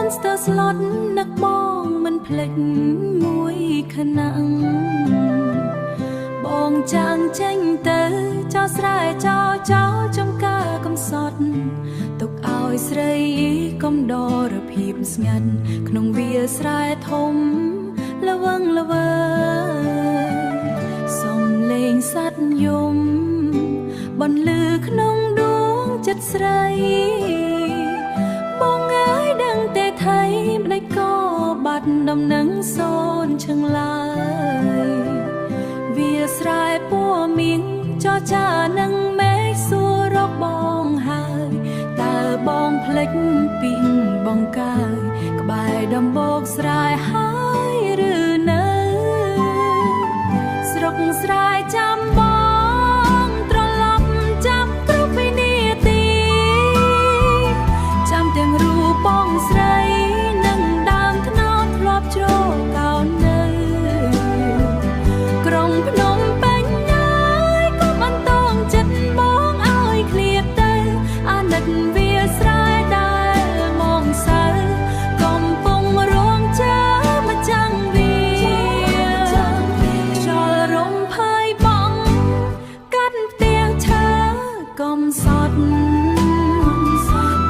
នស្ទើរស្លត់នឹកបងមិនភ្លេចមួយខណៈបងចាំងចេញទៅចោលស្រែចោលចំការកំសត់ទុកឲ្យស្រីកំដរភាពស្ងាត់ក្នុងវាស្រែធំល្វឹងល្វើសំលេងសត្វយំបន្លឺក្នុងដួងចិត្តស្រីបងអើយដឹងទេថៃម្ដេចក៏បាត់ដំណឹងសូនឈឹងឡើយវាស្រែពួរមីងចរចានឹងមេឃសួររកបងហើយតើបងភ្លេចពីបងកើយក្បែរដំបូកស្រែហើយឬនៅស្រុកស្រែចាំបងត្រឡប់ចាំគ្រប់វិនាទីចាំទាំងរូបបងស្រីនឹងដើមថ្នោតធ្លាប់ជ្រកោននៅក្រុងភ្នំពេញហើយកុំអន្តងចិត្តបងឲ្យឃ្លាតទៅអាណិតវាស្រែដែលមកសៅកំពុងរងចាំមកចាំងវាខ្យល់រំភើយបងកាត់ផ្ទះឈើកំសត់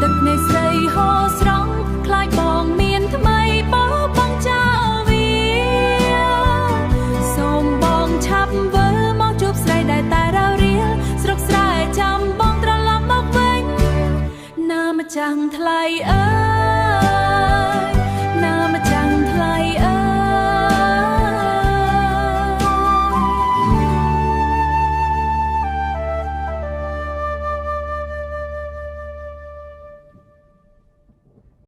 ទឹកនៃស្រីហូរស្រង់ខ្លាចបងមានថ្មីបោបងចោលវាសូមបងឆាប់វើមកជួបស្រីដែលតែរៅរៀលស្រុកស្រែចាំបងត្រឡប់មកវិញណាម្ចាំងថ្លៃអើ